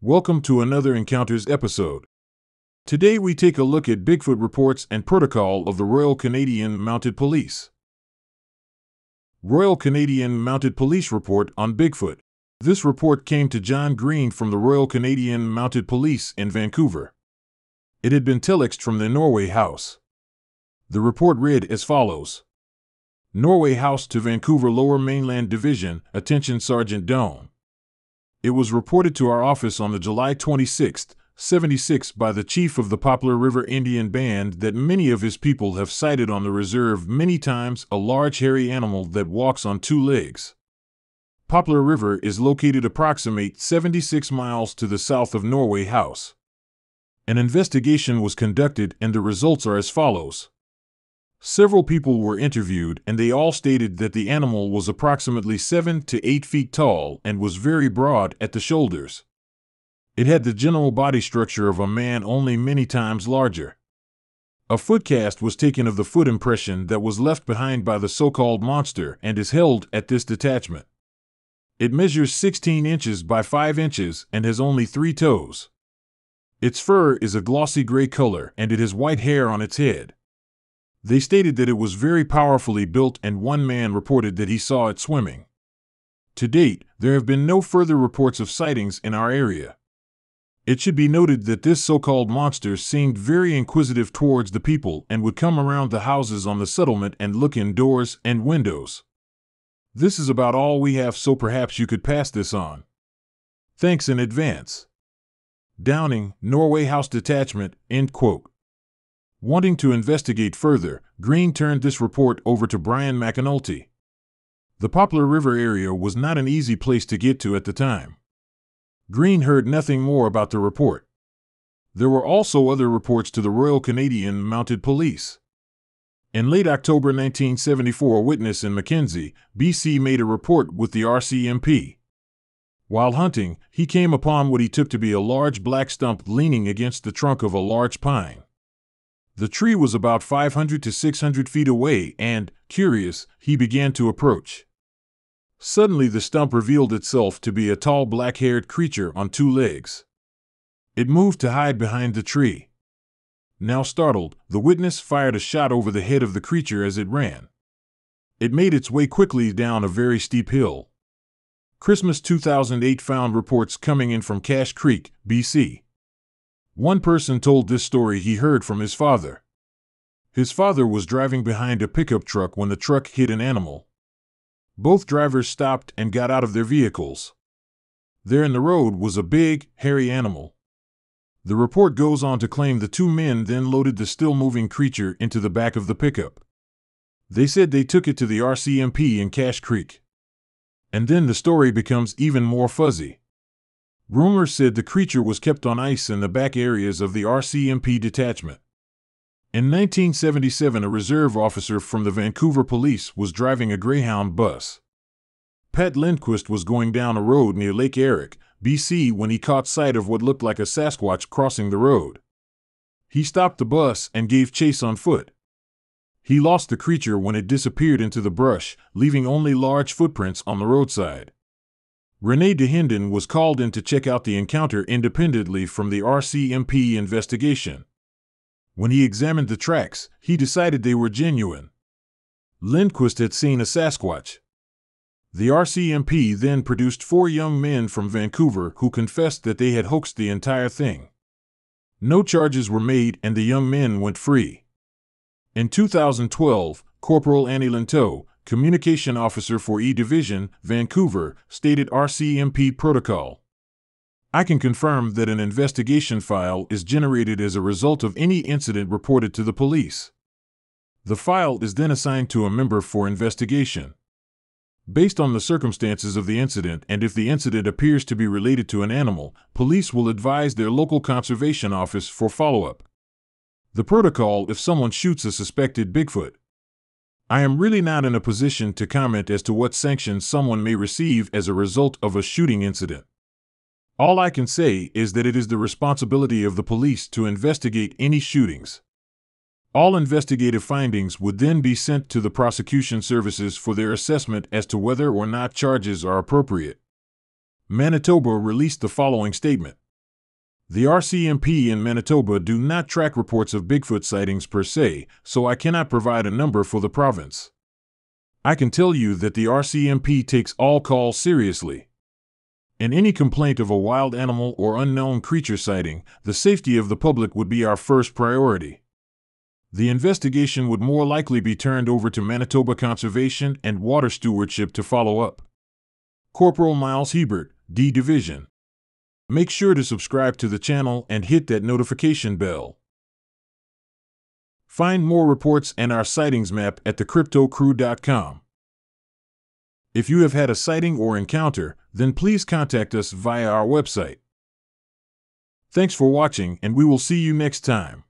Welcome to another Encounters episode. Today we take a look at Bigfoot reports and protocol of the Royal Canadian Mounted Police. Royal Canadian Mounted Police report on Bigfoot. This report came to John Green from the Royal Canadian Mounted Police in Vancouver. It had been telexed from the Norway House. The report read as follows. Norway House to Vancouver Lower Mainland Division, attention Sergeant Doan. It was reported to our office on the July 26, 76 by the chief of the Poplar River Indian Band that many of his people have sighted on the reserve many times a large hairy animal that walks on two legs. Poplar River is located approximately 76 miles to the south of Norway House. An investigation was conducted and the results are as follows. Several people were interviewed and they all stated that the animal was approximately 7 to 8 feet tall and was very broad at the shoulders. It had the general body structure of a man, only many times larger. A footcast was taken of the foot impression that was left behind by the so-called monster and is held at this detachment. It measures 16 inches by 5 inches and has only 3 toes. Its fur is a glossy gray color and it has white hair on its head. They stated that it was very powerfully built and one man reported that he saw it swimming. To date, there have been no further reports of sightings in our area. It should be noted that this so-called monster seemed very inquisitive towards the people and would come around the houses on the settlement and look in doors and windows. This is about all we have, so perhaps you could pass this on. Thanks in advance. Downing, Norway House Detachment, end quote. Wanting to investigate further, Green turned this report over to Brian McAnulty. The Poplar River area was not an easy place to get to at the time. Green heard nothing more about the report. There were also other reports to the Royal Canadian Mounted Police. In late October 1974, a witness in Mackenzie, BC made a report with the RCMP. While hunting, he came upon what he took to be a large black stump leaning against the trunk of a large pine. The tree was about 500 to 600 feet away and, curious, he began to approach. Suddenly the stump revealed itself to be a tall black-haired creature on 2 legs. It moved to hide behind the tree. Now startled, the witness fired a shot over the head of the creature as it ran. It made its way quickly down a very steep hill. Christmas 2008 found reports coming in from Cache Creek, BC. One person told this story he heard from his father. His father was driving behind a pickup truck when the truck hit an animal. Both drivers stopped and got out of their vehicles. There in the road was a big, hairy animal. The report goes on to claim the 2 men then loaded the still-moving creature into the back of the pickup. They said they took it to the RCMP in Cache Creek. And then the story becomes even more fuzzy. Rumors said the creature was kept on ice in the back areas of the RCMP detachment. In 1977, a reserve officer from the Vancouver Police was driving a Greyhound bus. Pat Lindquist was going down a road near Lake Eric, BC, when he caught sight of what looked like a Sasquatch crossing the road. He stopped the bus and gave chase on foot. He lost the creature when it disappeared into the brush, leaving only large footprints on the roadside. René de Hinden was called in to check out the encounter independently from the RCMP investigation. When he examined the tracks, he decided they were genuine. Lindquist had seen a Sasquatch. The RCMP then produced 4 young men from Vancouver who confessed that they had hoaxed the entire thing. No charges were made and the young men went free. In 2012, Corporal Annie Linteau, Communication Officer for E Division, Vancouver, stated RCMP protocol. I can confirm that an investigation file is generated as a result of any incident reported to the police. The file is then assigned to a member for investigation. Based on the circumstances of the incident and if the incident appears to be related to an animal, police will advise their local conservation office for follow-up. The protocol if someone shoots a suspected Bigfoot. I am really not in a position to comment as to what sanctions someone may receive as a result of a shooting incident. All I can say is that it is the responsibility of the police to investigate any shootings. All investigative findings would then be sent to the prosecution services for their assessment as to whether or not charges are appropriate. Manitoba released the following statement. The RCMP in Manitoba do not track reports of Bigfoot sightings per se, so I cannot provide a number for the province. I can tell you that the RCMP takes all calls seriously. In any complaint of a wild animal or unknown creature sighting, the safety of the public would be our first priority. The investigation would more likely be turned over to Manitoba Conservation and Water Stewardship to follow up. Corporal Miles Hebert, D Division. Make sure to subscribe to the channel and hit that notification bell. Find more reports and our sightings map at thecryptocrew.com. If you have had a sighting or encounter, then please contact us via our website. Thanks for watching, and we will see you next time.